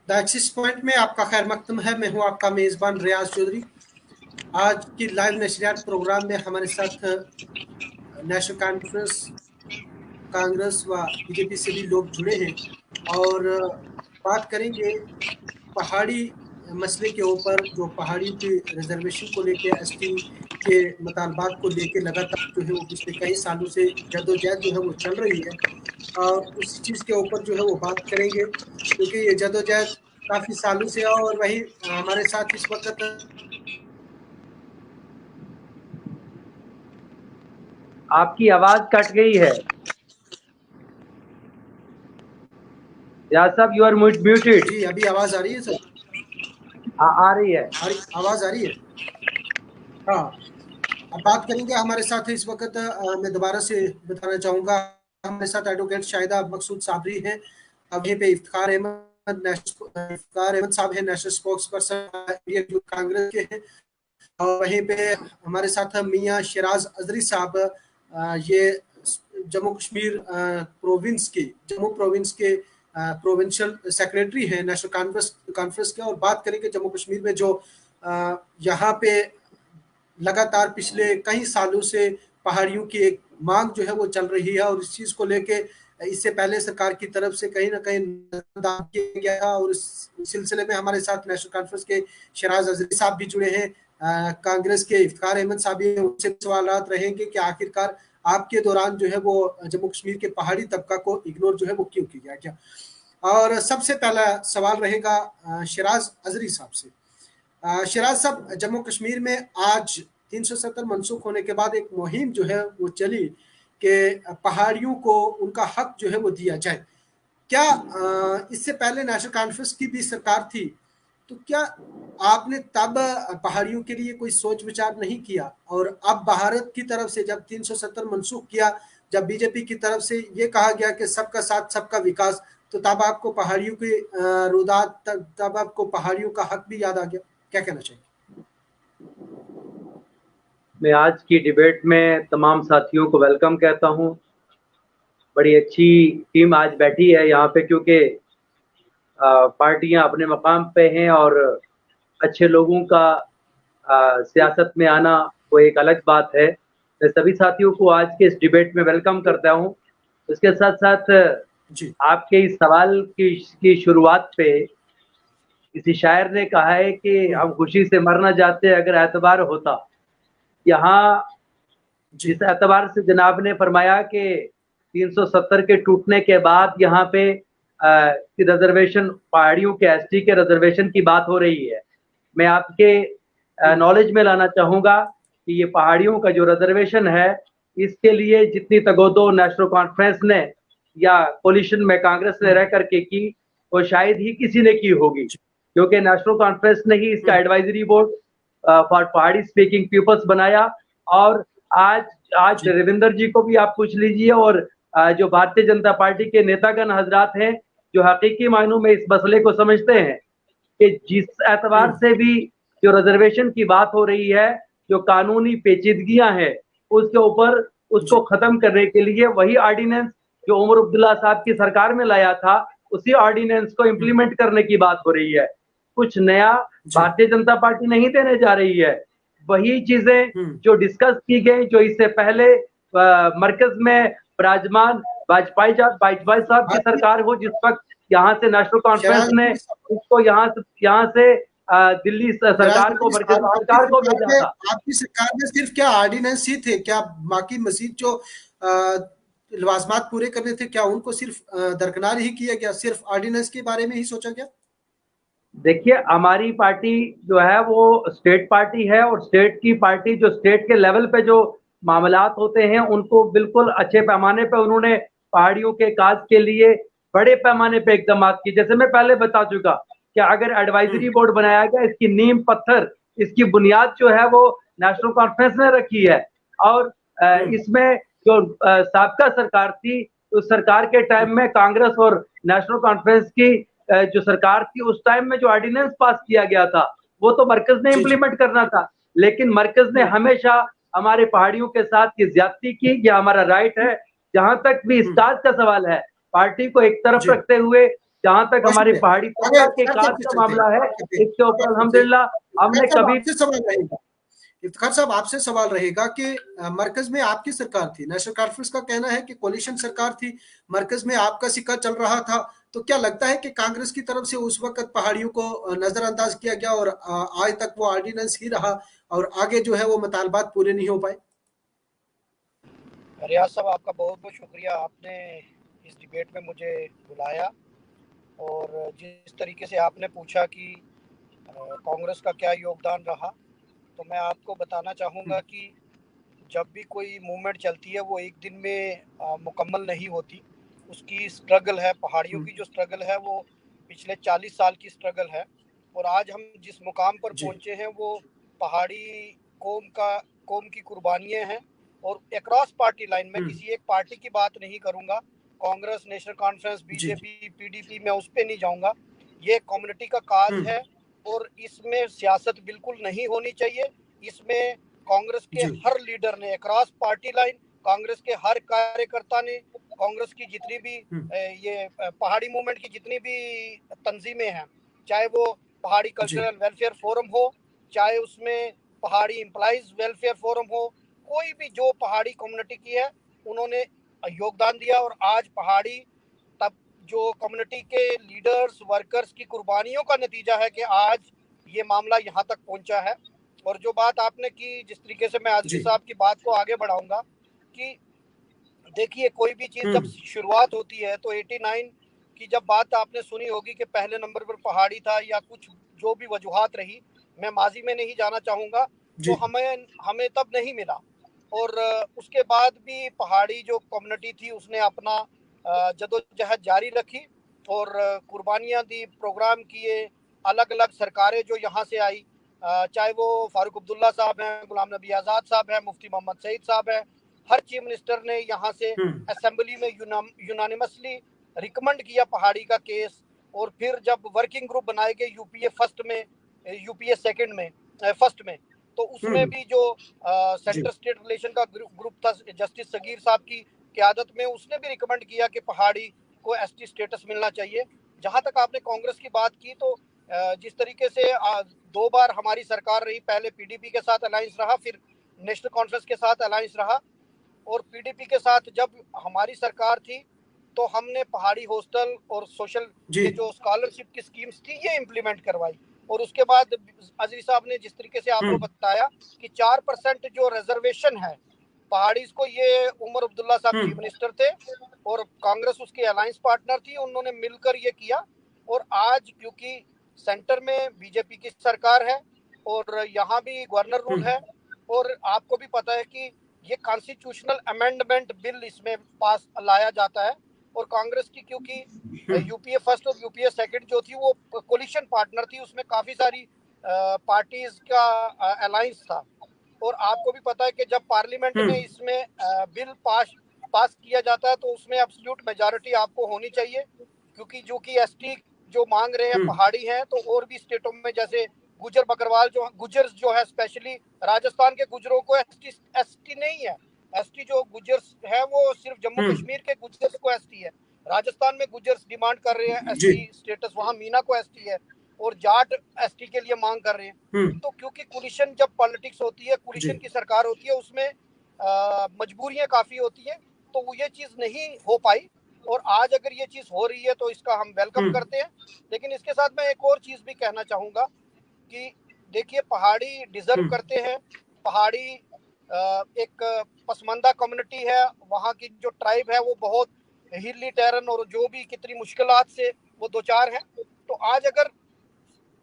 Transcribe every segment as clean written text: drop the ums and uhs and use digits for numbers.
The axis point में आपका खैर मकदम है। मैं हूं आपका मेज़बान रियाज चौधरी। आज की लाइव नशरियात प्रोग्राम में हमारे साथ नेशनल कॉन्फ्रेंस, कांग्रेस व बीजेपी से भी लोग जुड़े हैं और बात करेंगे पहाड़ी मसले के ऊपर, जो पहाड़ियों की रिजर्वेशन को लेके, एसटी के मुतालबात को लेके लगातार जो है वो पिछले कई सालों से जद्दोजहद जो है वो चल रही है और उसी चीज़ के ऊपर जो है वो बात करेंगे, क्योंकि ये जद्दोजहद काफ़ी सालों से है। और वही हमारे साथ इस वक्त आपकी आवाज कट गई है। यार साहब, यू आर म्यूटेड। जी, अभी आवाज़ आ रही है सर? आ रही है। आवाज़ आ रही है। हाँ, अब बात करेंगे। हमारे साथ इस वक्त मैं दोबारा से बताना चाहूँगा, हमारे साथ एडवोकेट शाहिदा मकसूद साबरी हैं। अब यहीं पे इफ्तिखार अहमद साहब हैं, national spokes person Indian youth Congress के हैं। और वहीं पे हमारे साथ मियाँ शिराज अजरी साहब, ये जम्मू कश्मीर जम्मू प्रोविंस के प्रोविंशियल सेक्रेटरी हैं नेशनल कॉन्फ्रेंस के। और बात करेंगे जम्मू कश्मीर में जो यहाँ पे लगातार पिछले कई सालों से पहाड़ियों की एक मांग जो है वो चल रही है, और इस चीज़ को लेके इससे पहले सरकार की तरफ से कहीं ना कहीं दावा किया गया था। और इस सिलसिले में हमारे साथ नेशनल कॉन्फ्रेंस के शिराज अजरी साहब भी जुड़े हैं, कांग्रेस के इफ्तिखार अहमद साहब भी हैं। उनसे सवाल रहेंगे कि आखिरकार आपके दौरान जो है वो जम्मू कश्मीर के पहाड़ी तबका को इग्नोर जो है वो क्यों किया गया। और सबसे पहला सवाल रहेगा शिराज अजरी साहब से। शिराज साहब, जम्मू कश्मीर में आज 370 मनसूख होने के बाद एक मुहिम जो है वो चली कि पहाड़ियों को उनका हक जो है वो दिया जाए। क्या इससे पहले नेशनल कॉन्फ्रेंस की भी सरकार थी, तो क्या आपने तब पहाड़ियों के लिए कोई सोच विचार नहीं किया? और अब भारत की तरफ से जब 370 मनसूख किया, जब बीजेपी की तरफ से ये कहा गया कि सबका साथ सबका विकास, तो तब आपको पहाड़ियों की रुदात, तब आपको पहाड़ियों का हक भी याद आ गया? क्या कहना चाहिए? मैं आज की डिबेट में तमाम साथियों को वेलकम कहता हूं। बड़ी अच्छी टीम आज बैठी है यहाँ पे, क्योंकि पार्टियां अपने मकाम पे हैं और अच्छे लोगों का सियासत में आना वो एक अलग बात है। मैं सभी साथियों को आज के इस डिबेट में वेलकम करता हूं। उसके साथ साथ जी, आपके इस सवाल की शुरुआत पे किसी शायर ने कहा है कि हम खुशी से मरना जाते अगर एतबार होता। यहाँ जी, जिस एतबार से जनाब ने फरमाया कि 370 के टूटने के बाद यहाँ पे रिजर्वेशन, पहाड़ियों के एसटी के रिजर्वेशन की बात हो रही है। मैं आपके नॉलेज में लाना चाहूंगा कि ये पहाड़ियों का जो रिजर्वेशन है, इसके लिए जितनी तगोदो नेशनल कॉन्फ्रेंस ने या कोलिशन में कांग्रेस ने रह करके की, वो शायद ही किसी ने की होगी, क्योंकि नेशनल कॉन्फ्रेंस ने ही इसका एडवाइजरी बोर्ड फॉर पहाड़ी स्पीकिंग पीपल्स बनाया। और आज रविंदर जी को भी आप पूछ लीजिए, और जो भारतीय जनता पार्टी के नेतागण हजरात हैं जो हकीकी मायनों में इस मसले को समझते हैं कि जिस एतबार से भी जो रिजर्वेशन की बात हो रही है, जो कानूनी पेचीदगियां हैं, उसके ऊपर उसको खत्म करने के लिए वही ऑर्डिनेंस जो उमर अब्दुल्ला साहब की सरकार में लाया था, उसी ऑर्डिनेंस को इम्प्लीमेंट करने की बात हो रही है। कुछ नया भारतीय जनता पार्टी नहीं देने जा रही है। वही चीजें जो डिस्कस की गई, जो इससे पहले मरकज में विराजमान वाजपेयी साहब की सरकार हो, जिस वक्त यहाँ से नेशनल कॉन्फ्रेंस ने उसको यहाँ से दिल्ली सरकार को, मरकजी सरकार को भेजा था। आपकी सरकार में सिर्फ क्या ऑर्डिनेंस ही थे? क्या बाकी मजीद जो लवाजमात पूरे करने थे, क्या उनको सिर्फ दरकिनार ही किया गया? सिर्फ ऑर्डिनेंस के बारे में ही सोचा गया? देखिए, हमारी पार्टी जो है वो स्टेट पार्टी है, और स्टेट की पार्टी जो स्टेट के लेवल पे जो मामलात होते हैं उनको बिल्कुल अच्छे पैमाने पे उन्होंने पहाड़ियों के काज के लिए बड़े पैमाने पे इकदाम किए। जैसे मैं पहले बता चुका कि अगर एडवाइजरी बोर्ड बनाया गया, इसकी नींव पत्थर, इसकी बुनियाद जो है वो नेशनल कॉन्फ्रेंस ने रखी है। और इसमें जो साबका सरकार थी, उस सरकार के टाइम में कांग्रेस और नेशनल कॉन्फ्रेंस की जो सरकार थी, उस टाइम में जो ऑर्डिनेंस पास किया गया था वो तो मरकज ने इंप्लीमेंट करना था। लेकिन मरकज ने हमेशा हमारे पहाड़ियों के साथ ये ज्यादती की। ये हमारा राइट है। जहां तक भी इस्ताद का सवाल है, पार्टी को एक तरफ रखते हुए जहां तक बहुत हमारी शुक्रिया। पहाड़ी आगे सरकार के इफ्तिखार साहब काज पे का चलते हैं। मामला है, इसके ऊपर अल्हम्दुलिल्लाह हमने इफ्तिखार साहब कभी आपसे सवाल रहेगा, इफ्तिखार साहब आपसे सवाल रहेगा कि मरकज में आपकी सरकार थी, नेशनल कॉन्फ्रेंस का कहना है कि कोलिशन सरकार थी, मरकज में आपका सिक्का चल रहा था, तो क्या लगता है कि कांग्रेस की तरफ से उस वक्त पहाड़ियों को नजरअंदाज किया गया और आज तक वो ऑर्डिनेंस ही रहा और आगे जो है वो मुतालबात पूरे नहीं हो पाए? रियाज साहब, आपका बहुत बहुत शुक्रिया, आपने इस डिबेट में मुझे बुलाया। और जिस तरीके से आपने पूछा कि कांग्रेस का क्या योगदान रहा, तो मैं आपको बताना चाहूँगा कि जब भी कोई मूवमेंट चलती है वो एक दिन में मुकम्मल नहीं होती। उसकी स्ट्रगल है, पहाड़ियों की जो स्ट्रगल है वो पिछले 40 साल की स्ट्रगल है। और आज हम जिस मुकाम पर जी। पहुँचे हैं वो पहाड़ी कौम की कुर्बानियाँ हैं। और अक्रॉस पार्टी लाइन, मैं किसी एक पार्टी की बात नहीं करूँगा, कांग्रेस, नेशनल कॉन्फ्रेंस, जी। बीजेपी, पीडीपी, मैं उस पर नहीं जाऊँगा। ये कम्युनिटी का काज है और इसमें सियासत बिल्कुल नहीं होनी चाहिए। इसमें कांग्रेस के जी। हर लीडर ने, अक्रॉस पार्टी लाइन, कांग्रेस के हर कार्यकर्ता ने, कांग्रेस की जितनी भी ये पहाड़ी मूवमेंट की जितनी भी तंजीमें हैं, चाहे वो पहाड़ी जी। कल्चरल वेलफेयर फोरम हो, चाहे उसमें पहाड़ी एम्प्लॉइज वेलफेयर फोरम हो, कोई भी जो पहाड़ी कम्युनिटी की है उन्होंने योगदान दिया। और आज पहाड़ी तब जो कम्युनिटी के लीडर्स, वर्कर्स की कुर्बानियों का नतीजा है कि आज ये मामला यहाँ तक पहुँचा है। और जो बात आपने की, जिस तरीके से मैं आजमी जी। साहब की बात को आगे बढ़ाऊंगा कि देखिए, कोई भी चीज़ जब शुरुआत होती है तो 89 की जब बात आपने सुनी होगी कि पहले नंबर पर पहाड़ी था या कुछ जो भी वजूहात रही, मैं माजी में नहीं जाना चाहूँगा, तो जी। हमें तब नहीं मिला। और उसके बाद भी पहाड़ी जो कम्युनिटी थी उसने अपना जदोजहद जारी रखी और कुर्बानियाँ दी, प्रोग्राम किए, अलग अलग सरकारें जो यहाँ से आई, चाहे वो फारूक अब्दुल्ला साहब हैं, गुलाम नबी आज़ाद साहब हैं, मुफ्ती मोहम्मद सईद साहब हैं, हर चीफ मिनिस्टर ने यहाँ से असेंबली में यूनानिमसली रिकमेंड किया पहाड़ी का केस। और फिर जब वर्किंग ग्रुप बनाए गए यूपीए फर्स्ट में, यूपीए सेकंड में, फर्स्ट में, तो उसमें भी जो सेंटर स्टेट रिलेशन का ग्रुप था जस्टिस सगीर साहब की क़यादत में, उसने भी रिकमेंड किया कि पहाड़ी को एसटी स्टेटस मिलना चाहिए। जहाँ तक आपने कांग्रेस की बात की, तो जिस तरीके से 2 बार हमारी सरकार रही, पहले पीडीपी के साथ अलायंस रहा, फिर नेशनल कॉन्फ्रेंस के साथ अलायंस रहा, और पीडीपी के साथ जब हमारी सरकार थी तो हमने पहाड़ी हॉस्टल और सोशल ये जो स्कॉलरशिप की स्कीम्स थी ये इम्प्लीमेंट करवाई। और उसके बाद अजीज साहब ने जिस तरीके से आपको बताया कि 4% जो रिजर्वेशन है पहाड़ी को, ये उमर अब्दुल्ला साहब चीफ मिनिस्टर थे और कांग्रेस उसकी अलायंस पार्टनर थी, उन्होंने मिलकर ये किया। और आज क्योंकि सेंटर में बीजेपी की सरकार है और यहाँ भी गवर्नर रूल है, और आपको भी पता है कि ये कॉन्स्टिट्यूशनल अमेंडमेंट बिल इसमें पास लाया जाता है। और कांग्रेस की क्योंकि यूपीए फर्स्ट और यूपीए सेकंड जो थी वो कोलिशन पार्टनर थी, उसमें काफ़ी सारी पार्टीज का अलायंस था। और आपको भी पता है कि जब पार्लियामेंट में इसमें बिल पास किया जाता है तो उसमें एब्सोल्यूट मेजॉरिटी आपको होनी चाहिए, क्योंकि जो कि एसटी जो मांग रहे हैं पहाड़ी हैं, तो और भी स्टेटों में जैसे गुजर बकरवाल जो गुजर्स जो है, स्पेशली राजस्थान के गुजरों को एसटी नहीं है। एसटी जो गुजर्स है वो सिर्फ जम्मू कश्मीर के गुजर्स को एसटी है। राजस्थान में गुजर्स डिमांड कर रहे हैं एसटी स्टेटस, वहाँ मीना को एसटी है, और जाट एसटी के लिए मांग कर रहे हैं। तो क्योंकि कोलिशन जब पॉलिटिक्स होती है, कोलिशन की सरकार होती है, उसमें मजबूरियां काफ़ी होती हैं, तो वो ये चीज़ नहीं हो पाई। और आज अगर ये चीज़ हो रही है तो इसका हम वेलकम करते हैं। लेकिन इसके साथ मैं एक और चीज़ भी कहना चाहूँगा कि देखिए, पहाड़ी डिजर्व करते हैं। पहाड़ी एक पसमानदा कम्युनिटी है, वहाँ की जो ट्राइब है वो बहुत हिली टेरन और जो भी कितनी मुश्किलात से वो दो चार हैं। तो आज अगर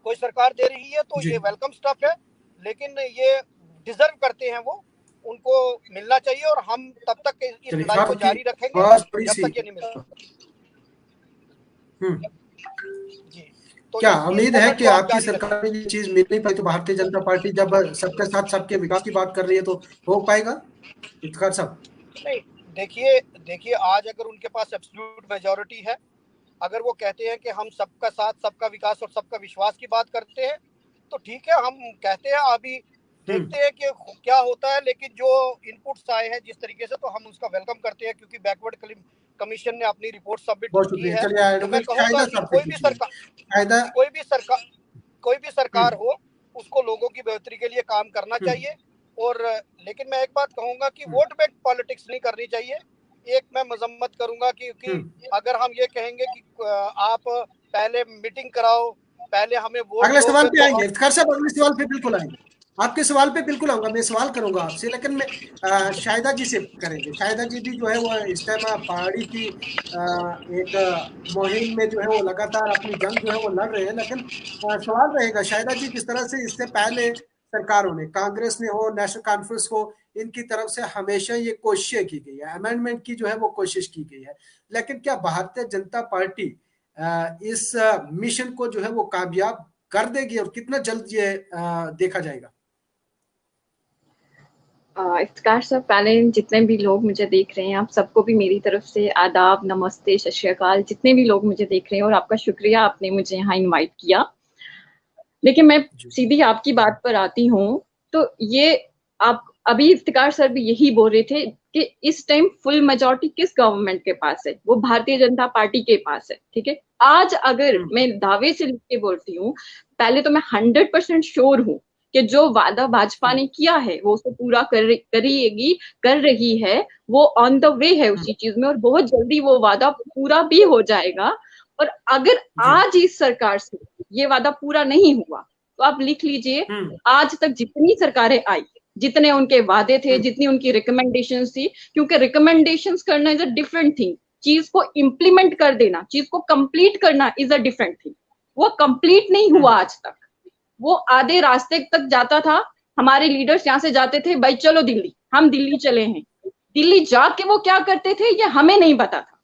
कोई सरकार दे रही है तो ये वेलकम स्टफ है, लेकिन ये डिजर्व करते हैं, वो उनको मिलना चाहिए। और हम तब तक इस लड़ाई को जारी रखेंगे जब तक ये नहीं मिलता। जी, तो क्या उम्मीद है कि आपकी जारी सरकार में ये चीज मिल नहीं पाई तो भारतीय जनता पार्टी जब सबके साथ सबके विकास की बात कर रही है तो हो पाएगा, इफ्तिखार साहब? नहीं, देखिए आज अगर उनके पास एब्सोल्यूट मेजॉरिटी है, अगर वो कहते हैं कि हम सबका साथ, सबका विकास और सबका विश्वास की बात करते हैं, तो ठीक है, हम कहते हैं, अभी देखते हैं कि क्या होता है। लेकिन जो इनपुट्स आए हैं जिस तरीके से, तो हम उसका वेलकम करते हैं, क्योंकि बैकवर्ड कमीशन ने अपनी रिपोर्ट सबमिट बहुत की शुक्रिया। है। चलिए तो मैं एडवोकेट कहूंगा शाहिदा कि साहब से कीजिए। शाहिदा कोई भी सरकार हो, उसको लोगों की बेहतरी के लिए काम करना चाहिए। और लेकिन मैं एक बात कहूंगा कि वोट बैंक पॉलिटिक्स नहीं करनी चाहिए। एक मैं मजम्मत करूंगा क्योंकि अगर हम ये कहेंगे कि आप पहले मीटिंग कराओ, पहले हमें वोट अगले सवाल दोगे पे तो आएंगे इफ्तिखार साहब, अगले सवाल पे बिल्कुल आएंगे, आपके सवाल पे बिल्कुल आऊंगा, मैं सवाल करूंगा आपसे, लेकिन मैं शाहिदा जी से करेंगे। शाहिदा जी भी जो है वो इस टाइम पहाड़ी की एक मुहिम में जो है वो लगातार अपनी जंग जो है वो लड़ रहे हैं, लेकिन सवाल रहेगा शाहिदा जी, किस तरह से इससे पहले सरकारों ने, कांग्रेस ने हो, नेशनल कॉन्फ्रेंस हो, इनकी तरफ से हमेशा ये कोशिशें की गई है, अमेंडमेंट की जो है वो कोशिश की गई है, लेकिन क्या भारतीय जनता पार्टी इस मिशन को जो है वो कामयाब कर देगी और कितना जल्द ये देखा जाएगा? इफ्तिखार साहब, पहले जितने भी लोग मुझे देख रहे हैं, आप सबको भी मेरी तरफ से आदाब, नमस्ते, सत श्री अकाल। जितने भी लोग मुझे देख रहे हैं, और आपका शुक्रिया, आपने मुझे यहाँ इनवाइट किया। लेकिन मैं सीधी आपकी बात पर आती हूँ। तो ये आप अभी इफ्तिखार सर भी यही बोल रहे थे कि इस टाइम फुल मेजॉरिटी किस गवर्नमेंट के पास है, वो भारतीय जनता पार्टी के पास है। ठीक है, आज अगर मैं दावे से लिख के बोलती हूँ, पहले तो मैं 100% श्योर हूँ कि जो वादा भाजपा ने किया है वो उसे पूरा कर रही है, वो ऑन द वे है उसी चीज में, और बहुत जल्दी वो वादा पूरा भी हो जाएगा। और अगर आज इस सरकार से ये वादा पूरा नहीं हुआ, तो आप लिख लीजिए, आज तक जितनी सरकारें आई, जितने उनके वादे थे, जितनी उनकी रिकमेंडेशंस थी, क्योंकि रिकमेंडेशंस करना इज अ डिफरेंट थिंग, चीज को इम्प्लीमेंट कर देना, चीज को कंप्लीट करना इज अ डिफरेंट थिंग। वो कंप्लीट नहीं हुआ आज तक, वो आधे रास्ते तक जाता था। हमारे लीडर्स यहाँ से जाते थे, भाई चलो दिल्ली, हम दिल्ली चले हैं, दिल्ली जाके वो क्या करते थे ये हमें नहीं पता था।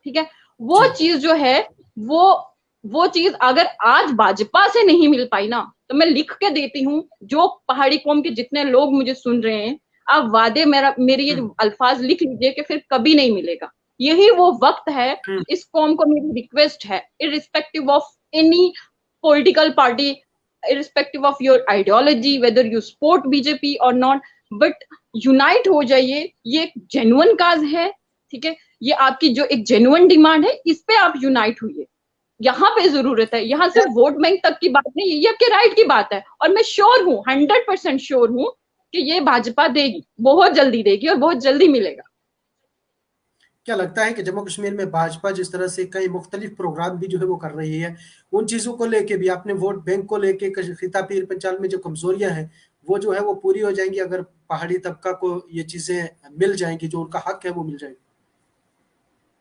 ठीक है, वो चीज जो है वो चीज अगर आज भाजपा से नहीं मिल पाई ना, तो मैं लिख के देती हूँ, जो पहाड़ी कौम के जितने लोग मुझे सुन रहे हैं, आप वादे मेरे ये अल्फाज लिख लीजिए कि फिर कभी नहीं मिलेगा। यही वो वक्त है। इस कौम को मेरी रिक्वेस्ट है, irrespective of any political party, irrespective of your ideology, whether you support BJP or not, but unite हो जाइए। ये एक जेन्युइन काज है, ठीक है, ये आपकी जो एक जेन्युइन डिमांड है, इस पे आप यूनाइट हुई। यहाँ पे जरूरत है, यहाँ सिर्फ वोट बैंक तक की बात नहीं, ये आपके राइट की बात है। और मैं श्योर हूँ, 100% श्योर हूँ कि ये भाजपा देगी, बहुत जल्दी देगी और बहुत जल्दी मिलेगा। क्या लगता है कि जम्मू कश्मीर में भाजपा जिस तरह से कई मुख्तलिफ प्रोग्राम भी जो है वो कर रही है, उन चीज़ों को लेके भी, आपने वोट बैंक को लेके खिता पीर पंचाल में जो कमजोरियां हैं वो जो है वो पूरी हो जाएंगी अगर पहाड़ी तबका को ये चीजें मिल जाएंगी, जो उनका हक है वो मिल जाएगी?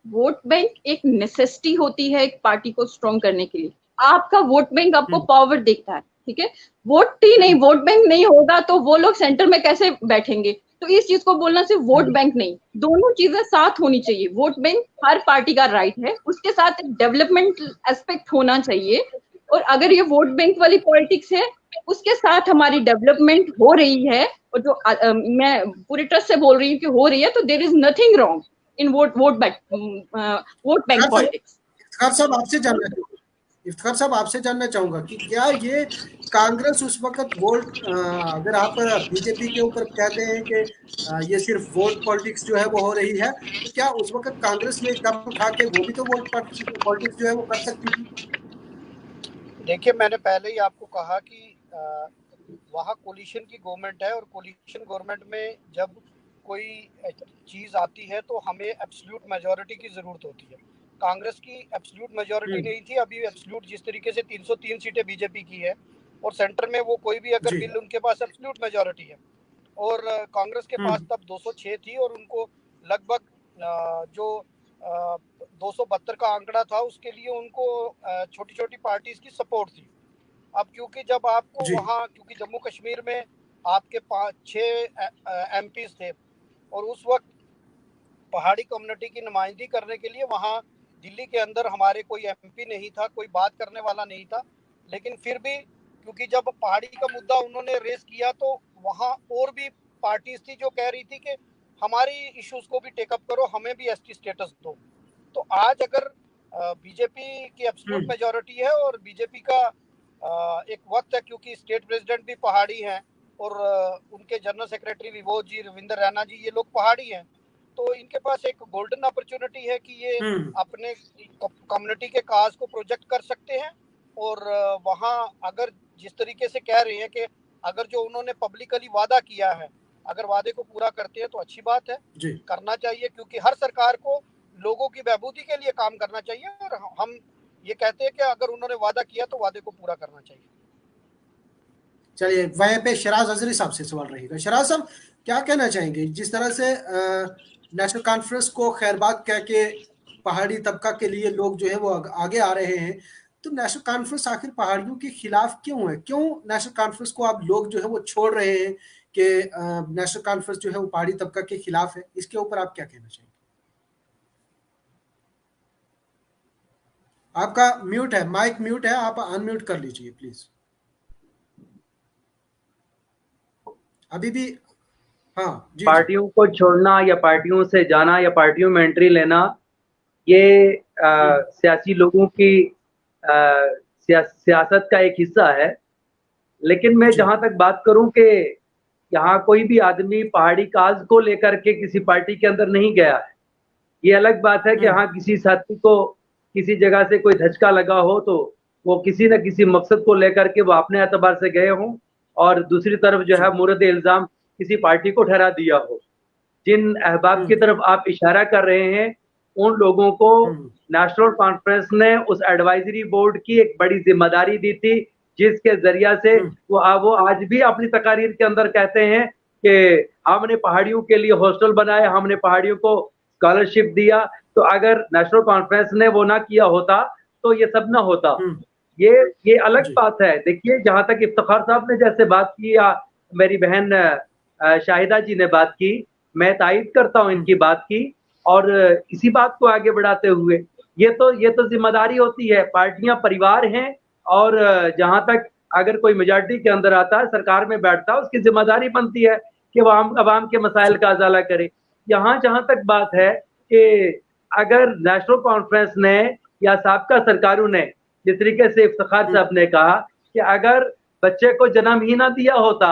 वोट बैंक एक नेसेसिटी होती है एक पार्टी को स्ट्रॉन्ग करने के लिए। आपका वोट बैंक आपको पावर देता है, ठीक है, वोट ही नहीं, वोट बैंक नहीं होगा तो वो लोग सेंटर में कैसे बैठेंगे? तो इस चीज को बोलना सिर्फ वोट बैंक नहीं, दोनों चीजें साथ होनी चाहिए। वोट बैंक हर पार्टी का राइट है, उसके साथ एक डेवलपमेंट एस्पेक्ट होना चाहिए। और अगर ये वोट बैंक वाली पॉलिटिक्स है, उसके साथ हमारी डेवलपमेंट हो रही है, और जो मैं पूरी ट्रस्ट से बोल रही हूँ कि हो रही है, तो there is nothing wrong in vote bank politics. Iftikhar साहब आपसे जानना चाहूंगा कि क्या ये कांग्रेस उस वक्त वोट, अगर आप बीजेपी के ऊपर कहते हैं कि ये सिर्फ वोट पॉलिटिक्स जो है वो हो रही है, तो क्या उस वक्त कांग्रेस में कदम उठा के वो भी तो वोट पॉलिटिक्स जो है वो कर सकती थी? देखिए, मैंने पहले ही आपको कहा कि वहाँ कोलिशन की गवर्नमेंट है, और कोलिशन गवर्नमेंट में जब कोई चीज़ आती है तो हमें एब्सोल्यूट मेजॉरिटी की ज़रूरत होती है। कांग्रेस की एब्सोल्यूट मेजॉरिटी नहीं थी, अभी एब्सोल्यूट जिस तरीके से 303 सीटें बीजेपी की है, और सेंटर में वो कोई भी अगर बिल, उनके पास एब्सोल्यूट मेजॉरिटी है। और कांग्रेस के पास तब 206 थी, और उनको लगभग जो 272 का आंकड़ा था, उसके लिए उनको छोटी छोटी पार्टीज की सपोर्ट थी। अब क्योंकि जब आपको वहाँ, क्योंकि जम्मू कश्मीर में आपके 5-6 एमपीज थे, और उस वक्त पहाड़ी कम्युनिटी की नुमाइंदगी करने के लिए वहाँ दिल्ली के अंदर हमारे कोई एमपी नहीं था, कोई बात करने वाला नहीं था। लेकिन फिर भी क्योंकि जब पहाड़ी का मुद्दा उन्होंने रेस किया, तो वहाँ और भी पार्टीज थी जो कह रही थी कि हमारी इश्यूज को भी टेकअप करो, हमें भी एसटी स्टेटस दो। तो आज अगर बीजेपी की एब्सोल्यूट मेजॉरिटी है, और बीजेपी का एक वक्त है, क्योंकि स्टेट प्रेसिडेंट भी पहाड़ी हैं, और उनके जनरल सेक्रेटरी विभोद जी, रविंदर रैना जी, ये लोग पहाड़ी हैं। तो इनके पास एक गोल्डन अपॉर्चुनिटी है कि ये अपने कम्युनिटी के काज को प्रोजेक्ट कर सकते हैं। और वहाँ अगर जिस तरीके से कह रहे हैं कि अगर जो उन्होंने पब्लिकली वादा किया है, अगर वादे को पूरा करते हैं तो अच्छी बात है, करना चाहिए, क्योंकि हर सरकार को लोगों की बहबूदी के लिए काम करना चाहिए। और हम ये कहते हैं कि अगर उन्होंने वादा किया तो वादे को पूरा करना चाहिए। चलिए, वहीं पे शराज अजहरी साहब से सवाल रहेगा। शराज साहब, क्या कहना चाहेंगे जिस तरह से नेशनल कॉन्फ्रेंस को खैरबाद कह के पहाड़ी तबका के लिए लोग जो है वो आगे आ रहे हैं, तो नेशनल कॉन्फ्रेंस आखिर पहाड़ियों के खिलाफ क्यों है? क्यों नेशनल कॉन्फ्रेंस को आप लोग जो है वो छोड़ रहे हैं कि नेशनल कॉन्फ्रेंस जो है वो पहाड़ी तबका के खिलाफ है? इसके ऊपर आप क्या कहना चाहेंगे? आपका म्यूट है, माइक म्यूट है, आप अनम्यूट कर लीजिए प्लीज। अभी भी हाँ जी। पार्टियों को छोड़ना या पार्टियों से जाना या पार्टियों में एंट्री लेना, ये सियासी लोगों की सियासत का एक हिस्सा है। लेकिन मैं जहां तक बात करूं कि यहाँ कोई भी आदमी पहाड़ी काज को लेकर के किसी पार्टी के अंदर नहीं गया है। ये अलग बात है कि हाँ किसी साथी को किसी जगह से कोई धचका लगा हो तो वो किसी न किसी मकसद को लेकर के वो अपने एतबार से गए हों, और दूसरी तरफ जो है मुरद इल्जाम किसी पार्टी को ठहरा दिया हो। जिन अहबाब की तरफ आप इशारा कर रहे हैं, उन लोगों को नेशनल कॉन्फ्रेंस ने उस एडवाइजरी बोर्ड की एक बड़ी जिम्मेदारी दी थी, जिसके जरिया से वो आज भी अपनी तकारीर के अंदर कहते हैं कि हमने पहाड़ियों के लिए हॉस्टल बनाए, हमने पहाड़ियों को स्कॉलरशिप दिया। तो अगर नेशनल कॉन्फ्रेंस ने वो ना किया होता तो ये सब ना होता। ये अलग बात है। देखिए, जहां तक इफ्तिखार साहब ने जैसे बात की या मेरी बहन शाहिदा जी ने बात की, मैं तायद करता हूं इनकी बात की। और इसी बात को आगे बढ़ाते हुए ये तो जिम्मेदारी होती है, पार्टियां परिवार हैं, और जहां तक अगर कोई मेजॉरिटी के अंदर आता है, सरकार में बैठता है, उसकी जिम्मेदारी बनती है कि वो अवाम के मसाइल का अजाला करे। यहाँ जहां तक बात है कि अगर नेशनल कॉन्फ्रेंस ने या साबका सरकारों ने, जिस तरीके से इफ्तिखार साहब ने कहा कि अगर बच्चे को जन्म ही ना दिया होता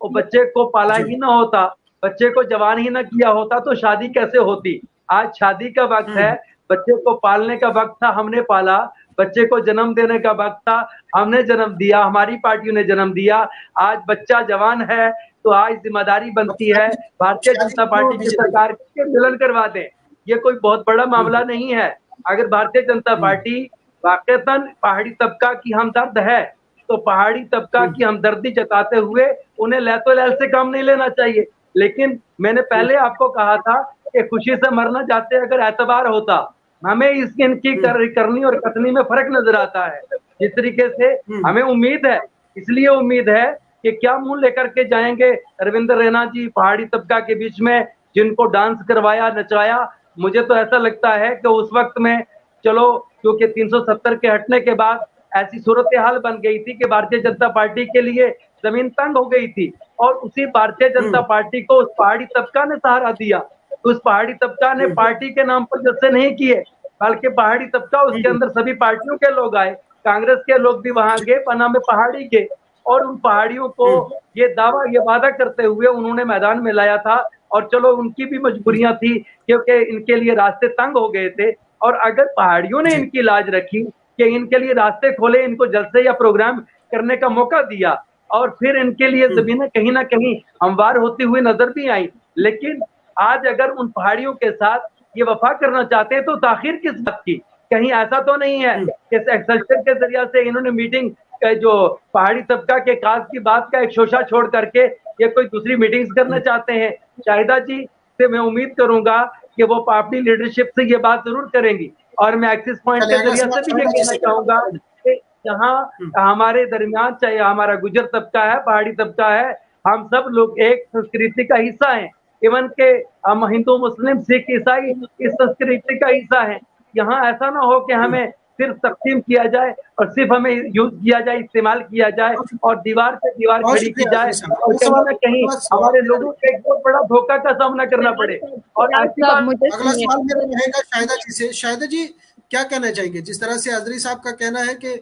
और बच्चे को पाला ही ना होता, बच्चे को जवान ही ना किया होता, तो शादी कैसे होती? आज शादी का वक्त है, बच्चे को पालने का वक्त था, हमने पाला। बच्चे को जन्म देने का वक्त था, हमने जन्म दिया, हमारी पार्टियों ने जन्म दिया। आज बच्चा जवान है तो आज जिम्मेदारी बनती है भारतीय जनता पार्टी की सरकार के मिलन करवा दें। ये कोई बहुत बड़ा मामला नहीं है। अगर भारतीय जनता पार्टी वाकईतन पहाड़ी तबका की हमदर्द है तो पहाड़ी तबका की हमदर्दी जताते हुए उन्हें लैतो लैल से काम नहीं लेना चाहिए। लेकिन मैंने पहले आपको कहा था कि खुशी से मरना चाहते अगर एतबार होता, हमें इनकी करनी और कथनी में फर्क नजर आता है। जिस तरीके से हमें उम्मीद है, इसलिए उम्मीद है कि क्या मुंह लेकर के जाएंगे रविंद्र रैना जी पहाड़ी तबका के बीच में, जिनको डांस करवाया, नचाया। मुझे तो ऐसा लगता है कि उस वक्त में चलो, क्योंकि 370 के हटने के बाद ऐसी सूरत हाल बन गई थी कि भारतीय जनता पार्टी के लिए जमीन तंग हो गई थी, और उसी भारतीय जनता पार्टी को उस पहाड़ी तबका ने सहारा दिया। उस पहाड़ी तबका ने पार्टी के नाम पर जलसे नहीं किए, बल्कि पहाड़ी तबका, उसके अंदर सभी पार्टियों के लोग आए, कांग्रेस के लोग भी वहां गए, पनाह में पहाड़ी के, और उन पहाड़ियों को ये दावा, ये वादा करते हुए उन्होंने मैदान में लाया था। और चलो, उनकी भी मजबूरियां थी क्योंकि इनके लिए रास्ते तंग हो गए थे। और अगर पहाड़ियों ने इनकी लाज रखी कि इनके लिए रास्ते खोले, इनको जलसे या प्रोग्राम करने का मौका दिया, और फिर इनके लिए जमीनें कहीं ना कहीं हमवार होती हुई नजर भी आई। लेकिन आज अगर उन पहाड़ियों के साथ ये वफा करना चाहते हैं तो ताखिर किस बात की? कहीं ऐसा तो नहीं है कि एक्सल्टर के जरिए से इन्होंने मीटिंग जो पहाड़ी तबका के काज की बात का एक शोशा छोड़ करके ये कोई दूसरी मीटिंग्स करना चाहते हैं? शाहिदा जी से मैं उम्मीद करूंगा कि वो अपनी लीडरशिप से ये बात जरूर करेंगी। और मैं एक्सिस पॉइंट के जरिए से भी ये कहना चाहूंगा कि जहाँ हमारे दरमियान, चाहे हमारा गुजर तबका है, पहाड़ी तबका है, हम सब लोग एक संस्कृति का हिस्सा हैं। इवन के हम हिंदू, मुस्लिम, सिख, ईसाई इस संस्कृति का हिस्सा है। यहाँ ऐसा ना हो कि हमें सिर्फ तकसीम किया जाए और सिर्फ हमें यूज किया जाए, इस्तेमाल किया जाए, और दीवार से दीवार खड़ी की जाए, और कहीं ना कहीं हमारे लोगों को एक बहुत बड़ा धोखा का सामना करना पड़े। और अगला सवाल मेरा रहेगा शाहिदा जी से। शाहिदा जी, क्या कहना चाहेंगे? जिस तरह से अजहरी साहब का कहना है कि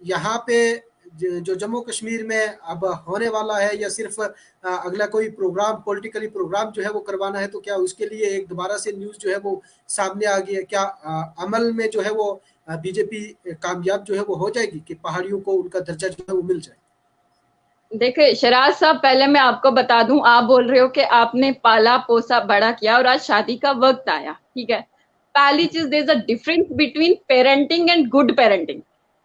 यहाँ पे जो जम्मू कश्मीर में अब होने वाला है, या सिर्फ अगला कोई प्रोग्राम, पॉलिटिकली प्रोग्राम जो है वो करवाना है, तो क्या उसके लिए एक दोबारा से न्यूज जो है वो सामने आ गई है? क्या अमल में जो है वो बीजेपी कामयाब जो है वो हो जाएगी कि पहाड़ियों को उनका दर्जा जो है वो मिल जाए? देखिए शराज साहब, पहले मैं आपको बता दूं, आप बोल रहे हो कि आपने पाला पोसा बड़ा किया और आज शादी का वक्त आया, ठीक है। पहली चीज, there is a difference between parenting and good parenting,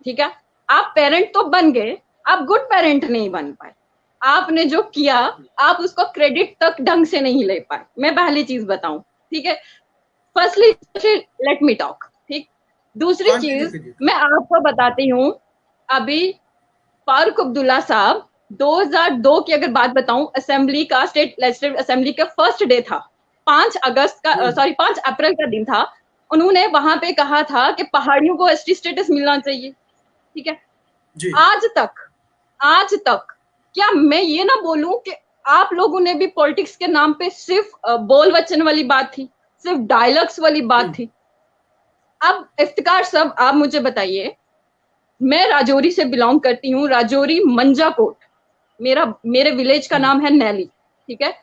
ठीक है। आप पेरेंट तो बन गए, आप गुड पेरेंट नहीं बन पाए। आपने जो किया, आप उसको क्रेडिट तक ढंग से नहीं ले पाए। मैं पहली चीज बताऊं, ठीक है। फर्स्टली लेट मी टॉक, ठीक। दूसरी चीज मैं आपको बताती हूँ, अभी फारूक अब्दुल्ला साहब 2002 की अगर बात बताऊं, असेंबली का, स्टेट लेजिस्लेटिव असेंबली का फर्स्ट डे था, 5 अप्रैल का दिन था। उन्होंने वहां पे कहा था कि पहाड़ियों को एसटी स्टेटस मिलना चाहिए, ठीक है। आज तक क्या मैं ये ना बोलूं कि आप लोगों ने भी पॉलिटिक्स के नाम पे सिर्फ बोल वचन वाली बात थी, सिर्फ डायलॉग्स वाली बात थी। अब इफ्तिकार साहब, आप मुझे बताइए, मैं राजौरी से बिलोंग करती हूँ, राजौरी मंजाकोट, मेरे विलेज का नाम है नैली, ठीक है।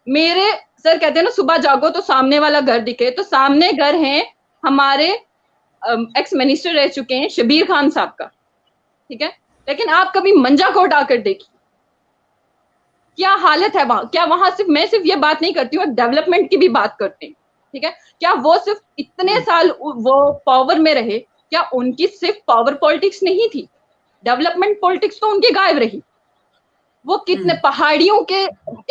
मेरे सर कहते हैं ना, सुबह जागो तो सामने वाला घर दिखे, तो सामने घर है हमारे एक्स मिनिस्टर रह चुके हैं शबीर खान साहब का, ठीक है। लेकिन आप कभी मंजाकोट आकर देखिए क्या हालत है वहां। क्या वहां मैं सिर्फ ये बात नहीं करती हूँ, डेवलपमेंट की भी बात करते हैं, ठीक है। क्या वो सिर्फ इतने साल वो पावर में रहे, क्या उनकी सिर्फ पावर पॉलिटिक्स नहीं थी, डेवलपमेंट पॉलिटिक्स तो उनकी गायब रही। वो कितने पहाड़ियों के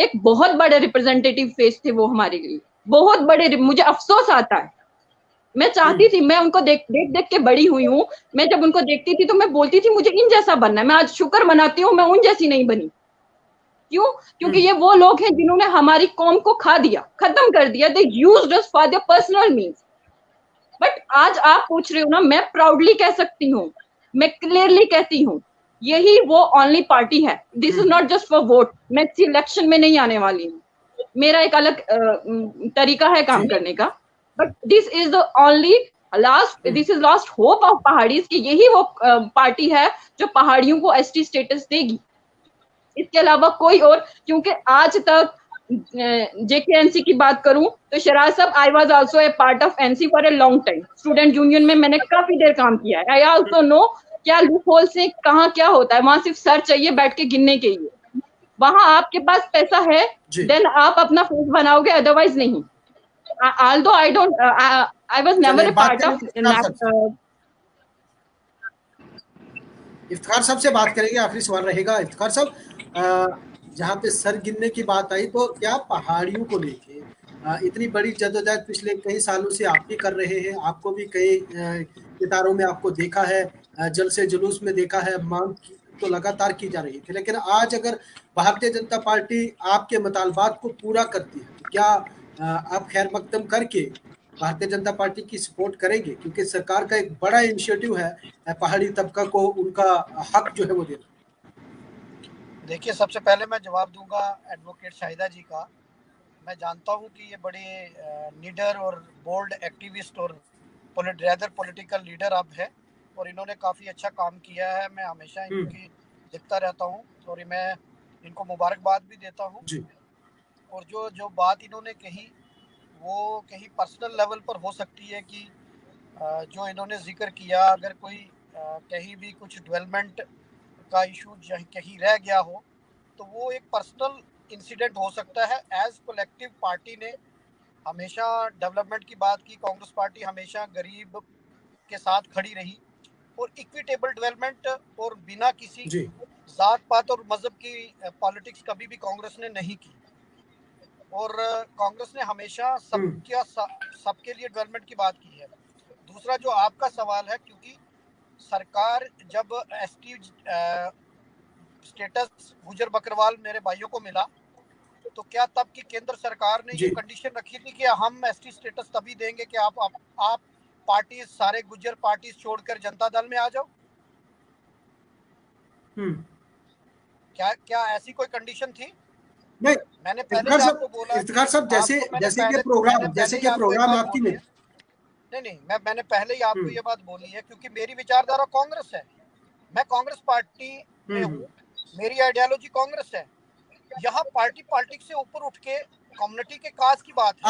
एक बहुत बड़े रिप्रेजेंटेटिव फेस थे वो हमारे लिए, बहुत बड़े। मुझे अफसोस आता है, मैं चाहती थी, मैं उनको देख के बड़ी हुई हूँ। मैं जब उनको देखती थी तो मैं बोलती थी मुझे इन जैसा बनना है। मैं आज शुक्र मनाती हूँ मैं उन जैसी नहीं बनी। क्यों? क्योंकि ये वो लोग हैं जिन्होंने हमारी कौम को खा दिया, खत्म कर दिया। They used us for their personal means. But आज आप पूछ रहे हो ना, मैं प्राउडली कह सकती हूँ, मैं क्लियरली कहती हूँ, यही वो ओनली पार्टी है। This is not just for vote. मैं इलेक्शन में नहीं आने वाली हूँ, मेरा एक अलग तरीका है काम करने का। But this is the only this is last hope of Paharis कि यही वो पार्टी है जो पहाड़ियों को एसटी स्टेटस देगी, इसके अलावा कोई और। क्योंकि आज तक जेकेएनसी की बात करूं तो शराज साहब, I was also a part of NC for a long time. Student union में मैंने काफी देर काम किया है। आई आल्सो नो क्या लूप होल से कहाँ क्या होता है। वहां सिर्फ सर चाहिए बैठ के गिनने के लिए। वहां आपके पास पैसा है देन आप अपना फेस बनाओगे, अदरवाइज नहीं। although I don't I was never a part of Iftikhar साहब से बात करेंगे, आखिरी सवाल रहेगा। इफ्तिखार साहब, जहाँ पे सर गिनने की बात आई, तो क्या पहाड़ियों को लेके इतनी बड़ी जद्दोजहद पिछले कई सालों से आप भी कर रहे हैं, आपको भी कई कितारों में आपको देखा है, जलसे जुलूस में देखा है, मांग तो लगातार की जा रही थी, लेकिन आज अगर भारतीय जनता पार्टी आपके मुतालबात को पूरा करती है तो क्या आप खैर मकदम करके भारतीय जनता पार्टी की सपोर्ट करेंगे? क्योंकि सरकार का एक बड़ा इनिशिएटिव है पहाड़ी तबका को उनका हक जो है वो देना। देखिए, सबसे पहले मैं जवाब दूंगा एडवोकेट शाहिदा जी का। मैं जानता हूं कि ये बड़े लीडर और बोल्ड एक्टिविस्ट और पॉलिटिकल लीडर अब है और इन्होंने काफ़ी अच्छा काम किया है। मैं हमेशा इनकी देखता रहता हूं और मैं इनको मुबारकबाद भी देता हूं। और जो बात इन्होंने कही वो कहीं पर्सनल लेवल पर हो सकती है कि जो इन्होंने जिक्र किया, अगर कोई कहीं भी कुछ डेवलपमेंट का इशू कहीं रह गया हो तो वो एक पर्सनल इंसिडेंट हो सकता है। एज कलेक्टिव पार्टी ने हमेशा डेवलपमेंट की बात की। कांग्रेस पार्टी हमेशा गरीब के साथ खड़ी रही और इक्विटेबल डेवलपमेंट और बिना किसी जात पात और मजहब की पॉलिटिक्स कभी भी कांग्रेस ने नहीं की। और कांग्रेस ने हमेशा सबके लिए डेवलपमेंट की बात की है। दूसरा जो आपका सवाल है, क्योंकि सरकार जब एसटी स्टेटस गुजर बकरवाल मेरे भाइयों को मिला तो क्या तब की केंद्र सरकार ने ये कंडीशन रखी थी कि हम एसटी स्टेटस तभी देंगे कि आप पार्टी सारे गुजर पार्टी छोड़कर जनता दल में आ जाओ? क्या ऐसी कोई कंडीशन थी? नहीं, मैंने पहले ही आपको बोला। इफ्तिखार साहब, जैसे के प्रोग्राम आपकी में नहीं, मैंने पहले ही आपको ये बात बोली है, क्योंकि मेरी विचारधारा कांग्रेस है। मैं कांग्रेस पार्टी में हूँ, मेरी आइडियोलॉजी कांग्रेस है। यहाँ पार्टी पॉलिटिक्स से ऊपर उठ के कम्युनिटी के काज की बात है।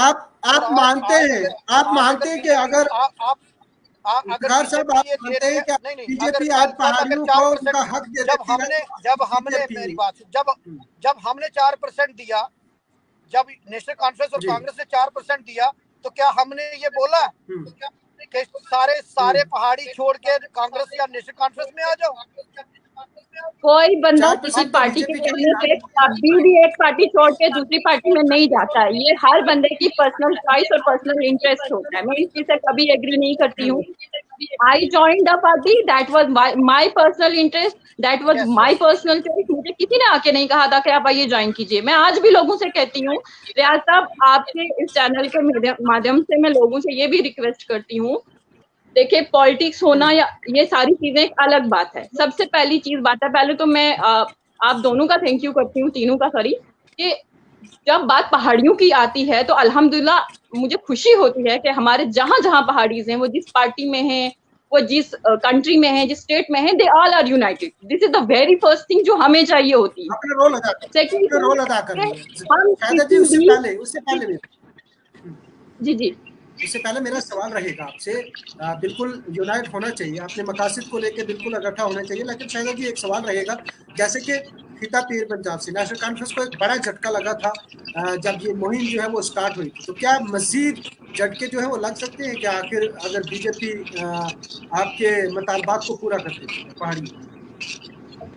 आप मानते हैं कि अगर अगर साहब आप मानते हैं कि बीजेपी आज पहाड़ियों को उनका हक दे देती है? जब हमने मेरी बात जब हमने 4% दिया, जब नेशनल कॉन्फ्रेंस और कांग्रेस ने 4% दिया, तो क्या हमने ये बोला कि सारे पहाड़ी छोड़ के कांग्रेस या नेशनल कॉन्फ्रेंस में आ जाओ? कोई बंदा किसी पार्टी के कहने पे कभी भी एक पार्टी छोड़ के दूसरी पार्टी में नहीं जाता है। ये हर बंदे की पर्सनल चॉइस और पर्सनल इंटरेस्ट होता है। मैं इस चीज से कभी एग्री नहीं करती हूँ। I joined the party, that was my personal interest, that was my personal choice. मुझे किसी ने आके नहीं कहा था कि आप आइए ज्वाइन कीजिए। मैं आज भी लोगों से कहती हूँ, रियाज साहब आपके इस चैनल के माध्यम से मैं लोगों से ये भी रिक्वेस्ट करती हूँ, देखिए पॉलिटिक्स होना या ये सारी चीजें एक अलग बात है। सबसे पहली चीज बात है, पहले तो मैं आप दोनों का थैंक यू करती हूँ, तीनों का सॉरी, कि जब बात पहाड़ियों की आती है तो अल्हम्दुलिल्लाह मुझे खुशी होती है कि हमारे जहां जहां पहाड़ीज हैं, वो जिस पार्टी में हैं, वो जिस कंट्री में है, जिस स्टेट में है, they all are united. This is the very first thing जो हमें चाहिए होती है। अपना रोल अदा करना है। उससे पहले जी इससे पहले मेरा सवाल रहेगा आपसे, बिल्कुल यूनाइट होना चाहिए, अपने मकासद को लेकर बिल्कुल इकट्ठा होना चाहिए, लेकिन शायद जी एक सवाल रहेगा, जैसे कि फीता पीर पंजाब से नेशनल कॉन्फ्रेंस को एक बड़ा झटका लगा था जब ये मुहिम जो है वो स्टार्ट हुई, तो क्या मजीद झटके जो है वो लग सकते हैं कि आखिर अगर बीजेपी आपके मुतालबात को पूरा करती है पहाड़ी?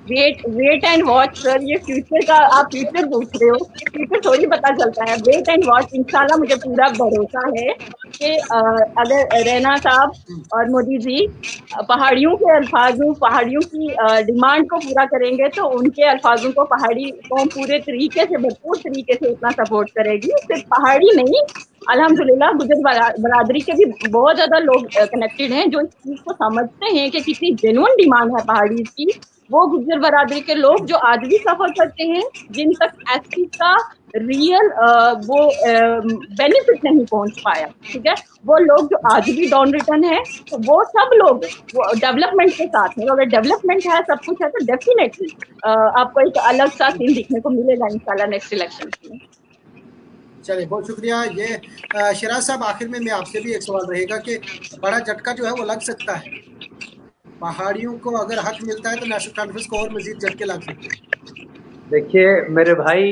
वेट एंड वॉच सर, ये फ्यूचर का आप फ्यूचर पूछ रहे हो, फ्यूचर थोड़ी पता चलता है। वेट एंड वॉच, इंशाल्लाह मुझे पूरा भरोसा है कि अगर रैना साहब और मोदी जी पहाड़ियों के अल्फाजों, पहाड़ियों की डिमांड को पूरा करेंगे तो उनके अल्फाजों को पहाड़ी कौम पूरे तरीके से, भरपूर तरीके से उतना सपोर्ट करेगी। सिर्फ पहाड़ी नहीं, अल्हम्दुलिल्लाह गुजर बरादरी के भी बहुत ज्यादा लोग कनेक्टेड हैं जो इस चीज को समझते हैं कि कितनी जेन्युइन डिमांड है पहाड़ी की। वो गुज्जर बरादरी के लोग जो आज भी सफर करते हैं, जिन तक एसपी का रियल वो बेनिफिट नहीं पहुंच पाया, ठीक है, वो लोग जो आज भी डाउन रिटर्न है, तो वो सब लोग वो डेवलपमेंट के साथ हैं। अगर डेवलपमेंट है, सब कुछ है, तो डेफिनेटली आपको एक अलग सा सीन दिखने को मिलेगा इंशाल्लाह नेक्स्ट इलेक्शन में। चलिए, बहुत शुक्रिया। ये शिराज साहब, आखिर में मैं आपसे भी एक सवाल रहेगा कि बड़ा झटका जो है वो लग सकता है पहाड़ियों को, अगर हक मिलता है तो नेशनल कॉन्फ्रेंस को और मजीद झटके लग सकते हैं? देखिए मेरे भाई,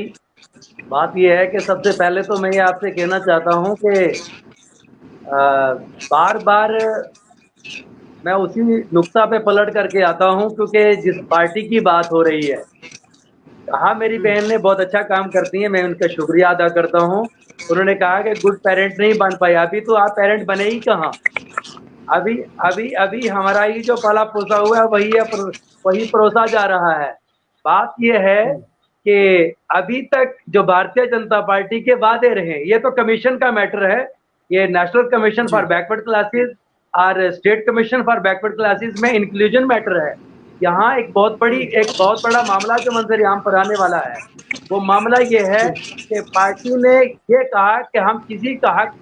बात यह है कि सबसे पहले तो मैं ये आपसे कहना चाहता हूं कि बार बार मैं उसी नुक्ता पे पलट करके आता हूं, क्योंकि जिस पार्टी की बात हो रही है, हाँ मेरी बहन ने बहुत अच्छा काम करती है, मैं उनका शुक्रिया अदा करता हूं। उन्होंने कहा कि गुड पेरेंट नहीं बन पाया, अभी तो आप पेरेंट बने ही कहाँ। अभी अभी अभी हमारा ही जो पला पोसा हुआ है वही परोसा जा रहा है। बात यह है कि अभी तक जो भारतीय जनता पार्टी के वादे रहे, ये तो कमीशन का मैटर है, ये national commission for backward classes और state commission for backward classes में इंक्लूजन मैटर है। यहाँ एक बहुत बड़ा मामला जो मंजर-ए-आम पर आने वाला है, वो मामला ये है कि पार्टी ने ये कहा कि हम किसी का हक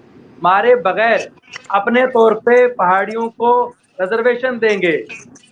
मारे बगैर अपने तौर पे पहाड़ियों को रिजर्वेशन देंगे।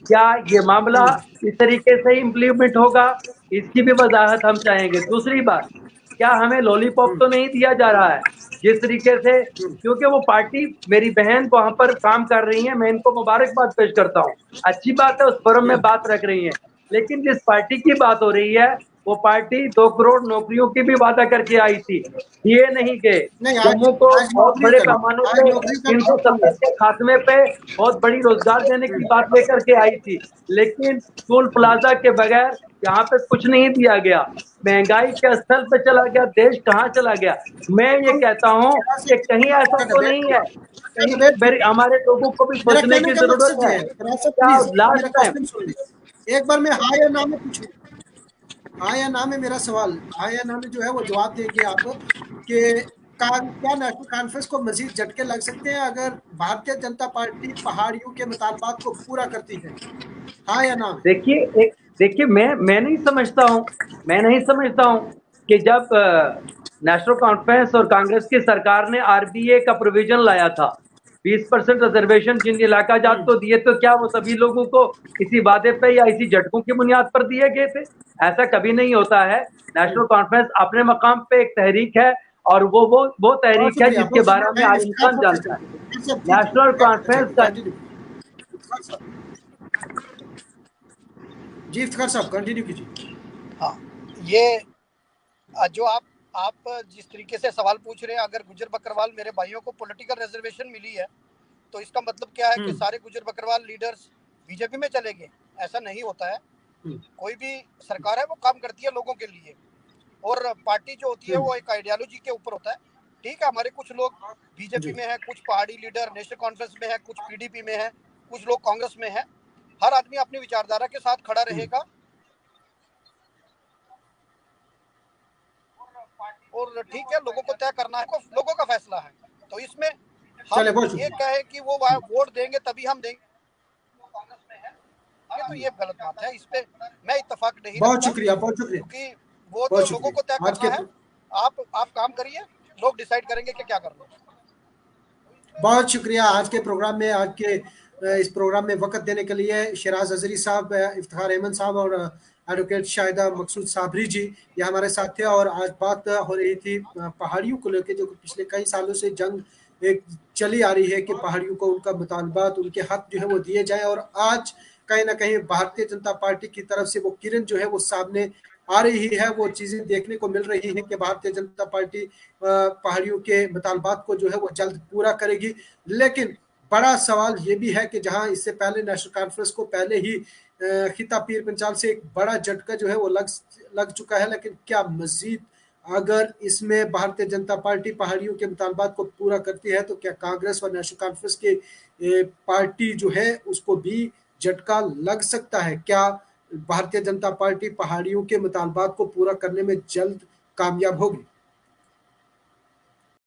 क्या ये मामला इस तरीके से इम्प्लीमेंट होगा, इसकी भी वजाहत हम चाहेंगे। दूसरी बात, क्या हमें लॉलीपॉप तो नहीं दिया जा रहा है जिस तरीके से, क्योंकि वो पार्टी मेरी बहन वहां पर काम कर रही है, मैं इनको मुबारकबाद पेश करता हूँ, अच्छी बात है, उस फोरम में बात रख रही है। लेकिन जिस पार्टी की बात हो रही है, वो पार्टी 2 करोड़ नौकरियों की भी वादा करके आई थी, ये नहीं के जम्मू को बहुत बड़े पैमाने पे 370 के खात्मे पे बहुत बड़ी रोजगार देने की बात लेकर के आई थी, लेकिन टोल प्लाजा के बगैर यहाँ पे कुछ नहीं दिया गया। महंगाई के स्तर पे चला गया, देश कहाँ चला गया। मैं ये कहता हूँ कि कहीं ऐसा तो नहीं है, कहीं हमारे लोगों को भी सोचने की जरूरत है। क्या लास्ट टाइम एक बार मैं हाँ या ना में पूछूं, हाँ या ना में मेरा सवाल, हाँ या ना में जो है वो जवाब देंगे आप कि क्या नेशनल कॉन्फ्रेंस को मजीद झटके लग सकते हैं अगर भारतीय जनता पार्टी पहाड़ियों के मुतालबात को पूरा करती है? हाँ या ना? देखिए मैं नहीं समझता हूँ कि जब नेशनल कॉन्फ्रेंस और कांग्रेस की सरकार ने आरबीए का प्रोविजन लाया था, 20% रिजर्वेशन जिन इलाका जात को दिए, तो क्या वो सभी लोगों को इसी वादे पे या इसी झटकों की बुनियाद पर दिए गए थे? ऐसा कभी नहीं होता है। नेशनल कॉन्फ्रेंस अपने मकाम पे एक तहरीक है, और वो तहरीक है जिसके बारे में हर इंसान जानता है। नेशनल कॉन्फ्रेंस का जी इफ्तिखार साहब कंटिन्यू कीजिए। हाँ, ये जो आप जिस तरीके से सवाल पूछ रहे हैं, अगर गुजर बकरवाल मेरे भाइयों को पॉलिटिकल रिजर्वेशन मिली है तो इसका मतलब क्या है कि सारे गुजर बकरवाल लीडर्स बीजेपी में चले गए? ऐसा नहीं होता है। कोई भी सरकार है वो काम करती है लोगों के लिए, और पार्टी जो होती है वो एक आइडियोलॉजी के ऊपर होता है। ठीक है, हमारे कुछ लोग बीजेपी में है, कुछ पहाड़ी लीडर नेशनल कॉन्फ्रेंस में है, कुछ पीडीपी में है, कुछ लोग कांग्रेस में है। हर आदमी अपनी विचारधारा के साथ खड़ा रहेगा और ठीक है, लोगों को तय करना है, लोगों का फैसला है। तो इसमें हम ये कहे कि वो वोट देंगे तभी हम देंगे, तो ये गलत बात है। इस पे मैं इत्तेफाक नहीं। बहुत शुक्रिया क्योंकि वो तो लोगों को तय करना है। आप काम करिए, लोग डिसाइड करेंगे कि क्या करना है। बहुत शुक्रिया आज के प्रोग्राम में, आज के इस प्रोग्राम में वक्त देने के लिए शिराज अजहरी साहब, इफ्तिखार अहमद साहब और एडवोकेट शाहिदा मकसूद साबरी जी, ये हमारे साथ थे। और आज बात हो रही थी पहाड़ियों को लेकर, जो पिछले कई सालों से जंग एक चली आ रही है कि पहाड़ियों को उनका मुतालबात, उनके हक जो है वो दिए जाए। और आज कहीं ना कहीं भारतीय जनता पार्टी की तरफ से वो किरण जो है वो सामने आ रही है, वो चीजें देखने को मिल रही हैं कि भारतीय जनता पार्टी पहाड़ियों के मुतालबात को जो है वो जल्द पूरा करेगी। लेकिन बड़ा सवाल ये भी है कि जहां इससे पहले नेशनल कॉन्फ्रेंस को पहले ही खिता पीर पंचाल से एक बड़ा झटका जो है वो लग चुका है, लेकिन क्या मजीद अगर इसमें भारतीय जनता पार्टी पहाड़ियों के मुतालबात को पूरा करती है तो क्या कांग्रेस और नेशनल कॉन्फ्रेंस की पार्टी जो है उसको भी झटका लग सकता है? क्या भारतीय जनता पार्टी पहाड़ियों के मुतालबात को पूरा करने में जल्द कामयाब होगी?